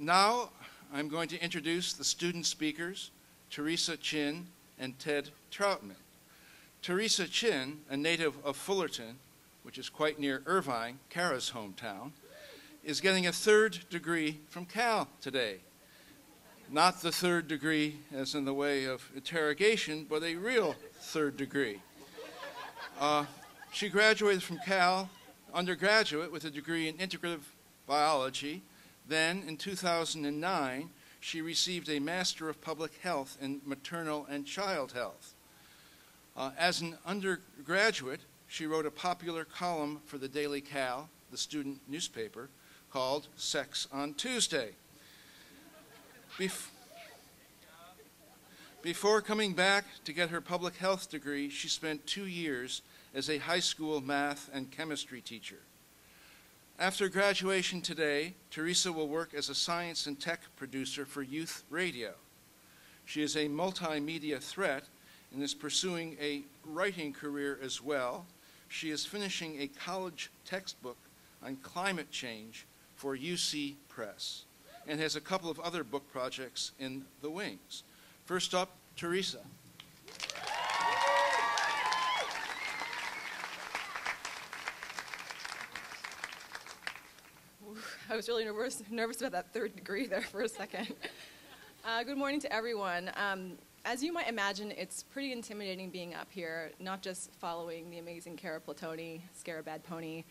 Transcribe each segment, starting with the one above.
Now I'm going to introduce the student speakers, Teresa Chin and Ted Troutman. Teresa Chin, a native of Fullerton, which is quite near Irvine, Kara's hometown, is getting a third degree from Cal today. Not the third degree as in the way of interrogation, but a real third degree. She graduated from Cal undergraduate with a degree in integrative biology. Then, in 2009, she received a Master of Public Health in Maternal and Child Health. As an undergraduate, she wrote a popular column for the Daily Cal, the student newspaper, called Sex on Tuesday. Before coming back to get her public health degree, she spent 2 years as a high school math and chemistry teacher. After graduation today, Teresa will work as a science and tech producer for youth radio. She is a multimedia threat and is pursuing a writing career as well. She is finishing a college textbook on climate change for UC Press and has a couple of other book projects in the wings. First up, Teresa. I was really nervous about that third degree there for a second. Good morning to everyone. As you might imagine, it's pretty intimidating being up here, not just following the amazing Cara Platoni, Scare a Bad Pony,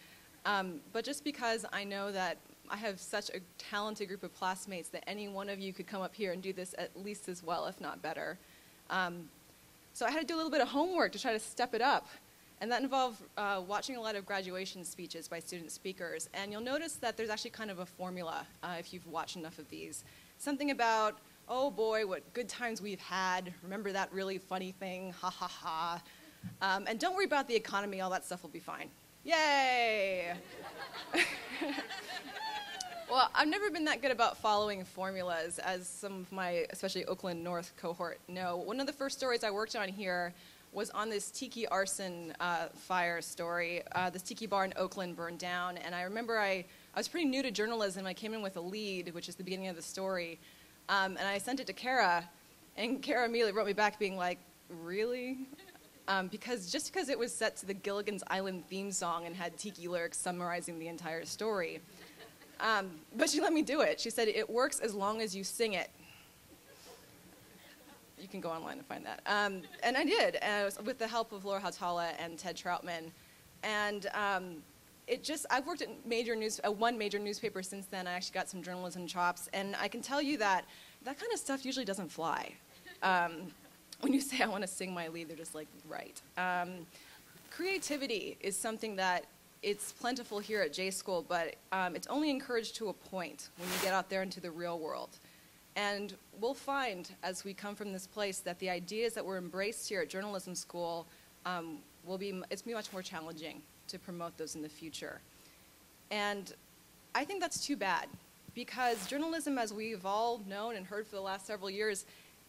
but just because I know that I have such a talented group of classmates that any one of you could come up here and do this at least as well, if not better. So I had to do a little bit of homework to try to step it up. And that involved watching a lot of graduation speeches by student speakers. And you'll notice that there's actually kind of a formula if you've watched enough of these. Something about, oh boy, what good times we've had. Remember that really funny thing, ha ha ha. And don't worry about the economy, all that stuff will be fine. Yay! Well, I've never been that good about following formulas, as some of my, especially Oakland North cohort know. One of the first stories I worked on here was on this tiki arson fire story. This tiki bar in Oakland burned down, and I remember I was pretty new to journalism. I came in with a lead, which is the beginning of the story, and I sent it to Cara, and Cara immediately wrote me back being like, really? Because it was set to the Gilligan's Island theme song and had tiki lyrics summarizing the entire story. But she let me do it. She said, it works as long as you sing it. You can go online and find that. And I did, with the help of Laura Hautala and Ted Troutman. And I've worked at one major newspaper since then. I actually got some journalism chops. And I can tell you that kind of stuff usually doesn't fly. When you say, I want to sing my lead, they're just like, right. Creativity is something that it's plentiful here at J School, but it's only encouraged to a point when you get out there into the real world. And we'll find, as we come from this place, that the ideas that were embraced here at journalism school it's be much more challenging to promote those in the future. And I think that's too bad, because journalism, as we've all known and heard for the last several years,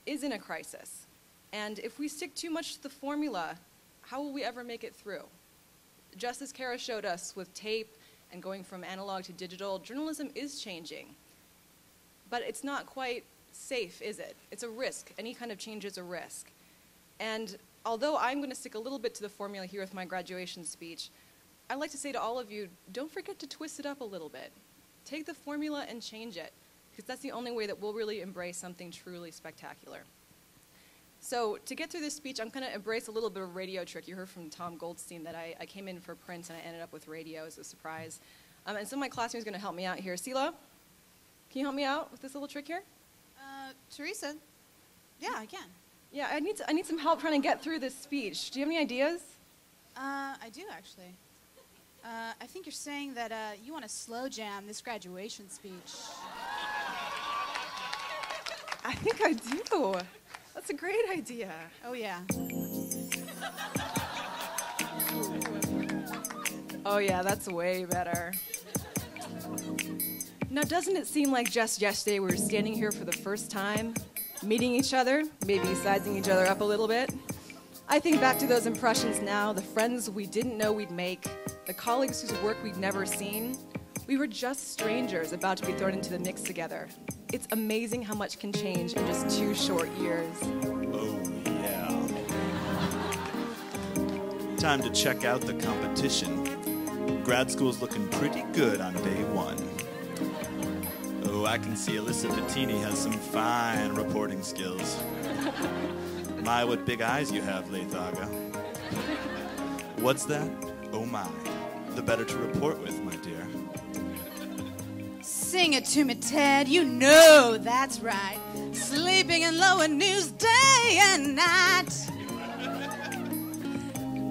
is in a crisis. And if we stick too much to the formula, how will we ever make it through? Just as Cara showed us with tape and going from analog to digital, journalism is changing. But it's not quite safe, is it? It's a risk. Any kind of change is a risk. And although I'm going to stick a little bit to the formula here with my graduation speech, I'd like to say to all of you, don't forget to twist it up a little bit. Take the formula and change it, because that's the only way that we'll really embrace something truly spectacular. So to get through this speech, I'm going to embrace a little bit of a radio trick. You heard from Tom Goldstein that I came in for print and I ended up with radio as a surprise. And some of my classmates are going to help me out here. Sila? Can you help me out with this little trick here? Teresa? Yeah, I can. Yeah, I need some help trying to get through this speech. Do you have any ideas? I do, actually. I think you're saying that you want to slow jam this graduation speech. I think I do. That's a great idea. Oh, yeah. Oh, yeah, that's way better. Now, doesn't it seem like just yesterday we were standing here for the first time, meeting each other, maybe sizing each other up a little bit? I think back to those impressions now, the friends we didn't know we'd make, the colleagues whose work we'd never seen. We were just strangers about to be thrown into the mix together. It's amazing how much can change in just 2 short years. Oh, yeah. Time to check out the competition. Grad school's looking pretty good on day 1. Oh, I can see Alyssa Bettini has some fine reporting skills. My, what big eyes you have, Lathaga. What's that? Oh my, the better to report with, my dear. Sing it to me, Ted. You know that's right. Sleeping in lower news day and night.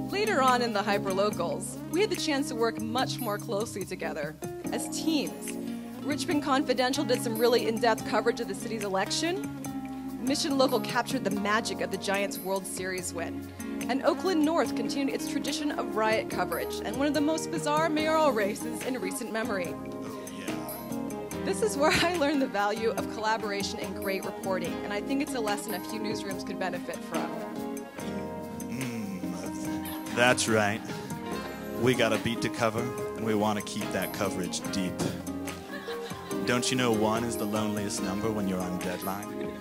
Later on in the hyperlocals, we had the chance to work much more closely together as teams. Richmond Confidential did some really in-depth coverage of the city's election. Mission Local captured the magic of the Giants World Series win. And Oakland North continued its tradition of riot coverage and one of the most bizarre mayoral races in recent memory. This is where I learned the value of collaboration and great reporting, and I think it's a lesson a few newsrooms could benefit from. That's right. We got a beat to cover, and we want to keep that coverage deep. Don't you know 1 is the loneliest number when you're on deadline?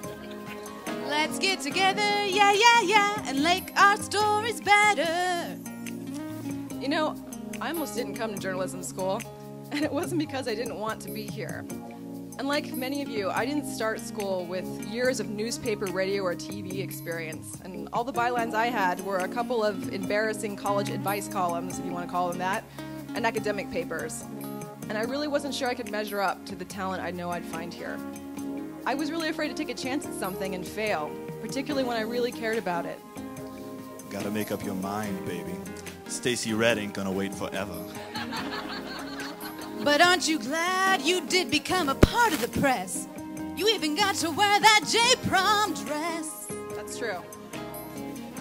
Let's get together, yeah, yeah, yeah, and make our stories better. You know, I almost didn't come to journalism school, and it wasn't because I didn't want to be here. Unlike many of you, I didn't start school with years of newspaper, radio, or TV experience, and all the bylines I had were a couple of embarrassing college advice columns, if you want to call them that, and academic papers. And I really wasn't sure I could measure up to the talent I know I'd find here. I was really afraid to take a chance at something and fail, particularly when I really cared about it. Gotta make up your mind, baby. Stacey Red ain't gonna wait forever. But aren't you glad you did become a part of the press? You even got to wear that J-prom dress. That's true.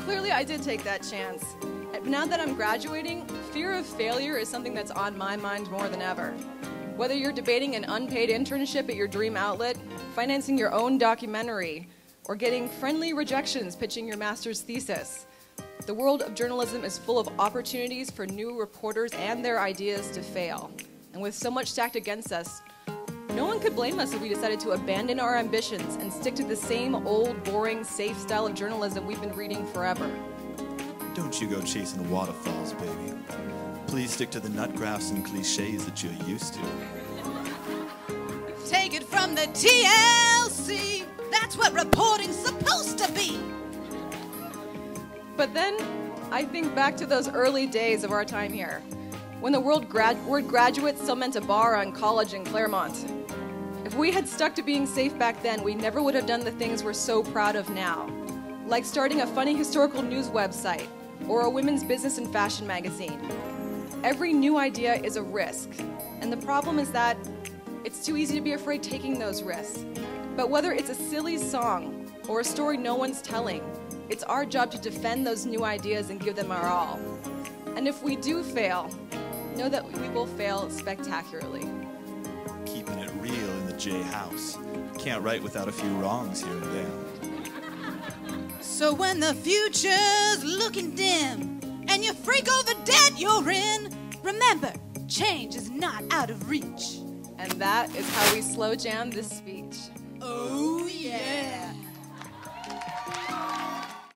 Clearly, I did take that chance. And now that I'm graduating, fear of failure is something that's on my mind more than ever. Whether you're debating an unpaid internship at your dream outlet, financing your own documentary, or getting friendly rejections pitching your master's thesis, the world of journalism is full of opportunities for new reporters and their ideas to fail. And with so much stacked against us, no one could blame us if we decided to abandon our ambitions and stick to the same old, boring, safe style of journalism we've been reading forever. Don't you go chasing waterfalls, baby. Please stick to the nut graphs and cliches that you're used to. Take it from the TLC. That's what reporting's supposed to be. But then I think back to those early days of our time here, when the word graduate still meant a bar on college in Claremont. If we had stuck to being safe back then, we never would have done the things we're so proud of now, like starting a funny historical news website or a women's business and fashion magazine. Every new idea is a risk, and the problem is that it's too easy to be afraid taking those risks. But whether it's a silly song or a story no one's telling, it's our job to defend those new ideas and give them our all. And if we do fail, know that we will fail spectacularly. Keeping it real in the J house. Can't write without a few wrongs here and there. So when the future's looking dim and you freak over debt you're in, remember, change is not out of reach. And that is how we slow jam this speech. Oh, yeah.